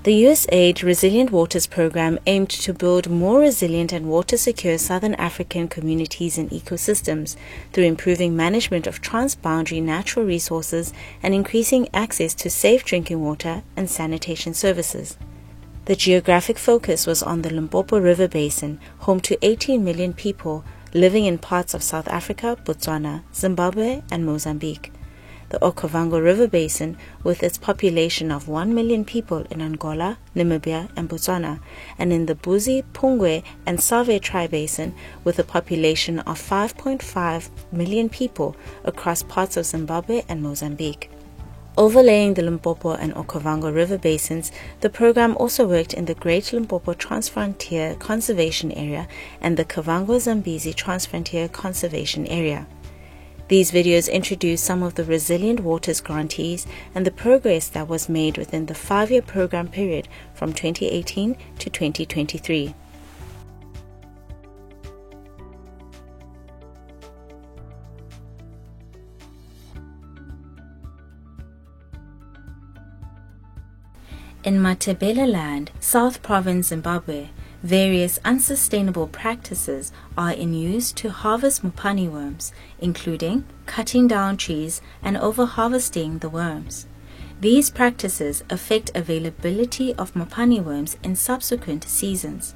The USAID Resilient Waters program aimed to build more resilient and water-secure Southern African communities and ecosystems through improving management of transboundary natural resources and increasing access to safe drinking water and sanitation services. The geographic focus was on the Limpopo River Basin, home to 18 million people living in parts of South Africa, Botswana, Zimbabwe, and Mozambique. The Okavango River Basin, with its population of 1 million people in Angola, Namibia, and Botswana, and in the Buzi, Pungwe, and Save Tri-Basin, with a population of 5.5 million people across parts of Zimbabwe and Mozambique. Overlaying the Limpopo and Okavango River Basins, the program also worked in the Great Limpopo Transfrontier Conservation Area and the Kavango-Zambezi Transfrontier Conservation Area. These videos introduce some of the Resilient Waters grantees and the progress that was made within the 5-year program period from 2018 to 2023. In Matabeleland, South Province, Zimbabwe, various unsustainable practices are in use to harvest mopani worms, including cutting down trees and over-harvesting the worms. These practices affect availability of mopani worms in subsequent seasons.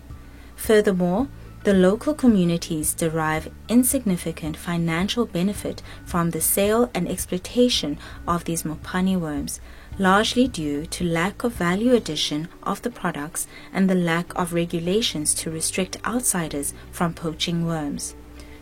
Furthermore, the local communities derive insignificant financial benefit from the sale and exploitation of these mopani worms, largely due to lack of value addition of the products and the lack of regulations to restrict outsiders from poaching worms.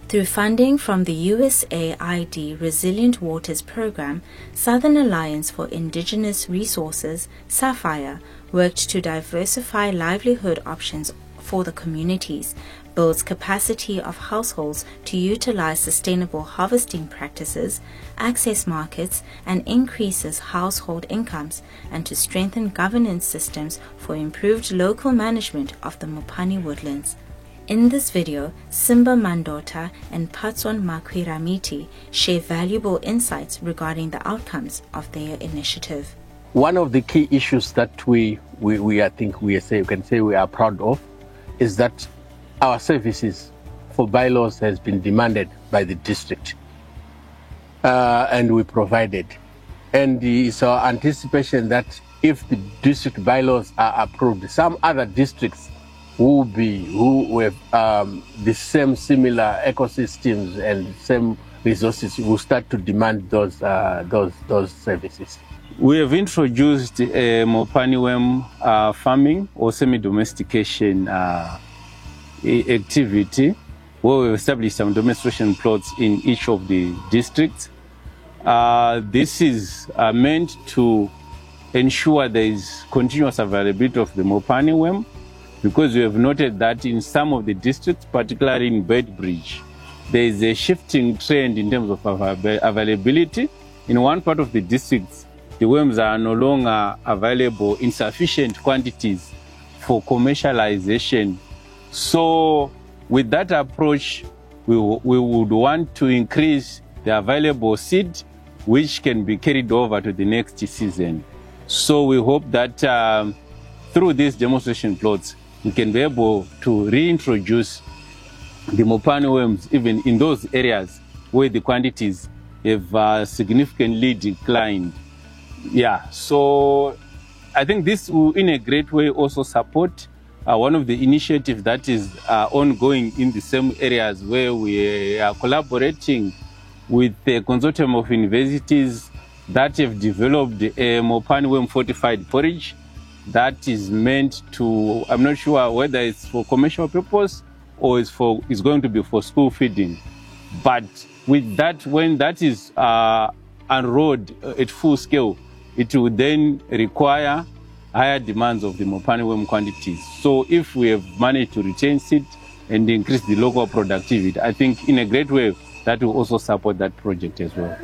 Through funding from the USAID Resilient Waters program, Southern Alliance for Indigenous Resources, SAFIRE, worked to diversify livelihood options for the communities, builds capacity of households to utilize sustainable harvesting practices, access markets, and increases household incomes, and to strengthen governance systems for improved local management of the mopani woodlands. In this video, Simba Mandota and Patson Makwiramiti share valuable insights regarding the outcomes of their initiative. One of the key issues that we can say we are proud of is that our services for bylaws has been demanded by the district, and we provided. And it's our anticipation that if the district bylaws are approved, some other districts who have the same similar ecosystems and same resources will start to demand those services. We have introduced mopani worm farming or semi-domestication activity, where we established some demonstration plots in each of the districts. This is meant to ensure there is continuous availability of the mopani worm, because we have noted that in some of the districts, particularly in Beitbridge, there is a shifting trend in terms of availability. In one part of the districts, the worms are no longer available in sufficient quantities for commercialization. So with that approach, we would want to increase the available seed, which can be carried over to the next season. So we hope that through these demonstration plots, we can be able to reintroduce the mopani worms even in those areas where the quantities have significantly declined. Yeah, so I think this will in a great way also support one of the initiatives that is ongoing in the same areas, where we are collaborating with a consortium of universities that have developed a mopani worm fortified porridge that is meant to, I'm not sure whether it's for commercial purpose or it's going to be for school feeding. But with that, when that is unrolled at full scale, it will then require higher demands of the mopani worm quantities. So if we have managed to retain seed and increase the local productivity, I think in a great way that will also support that project as well.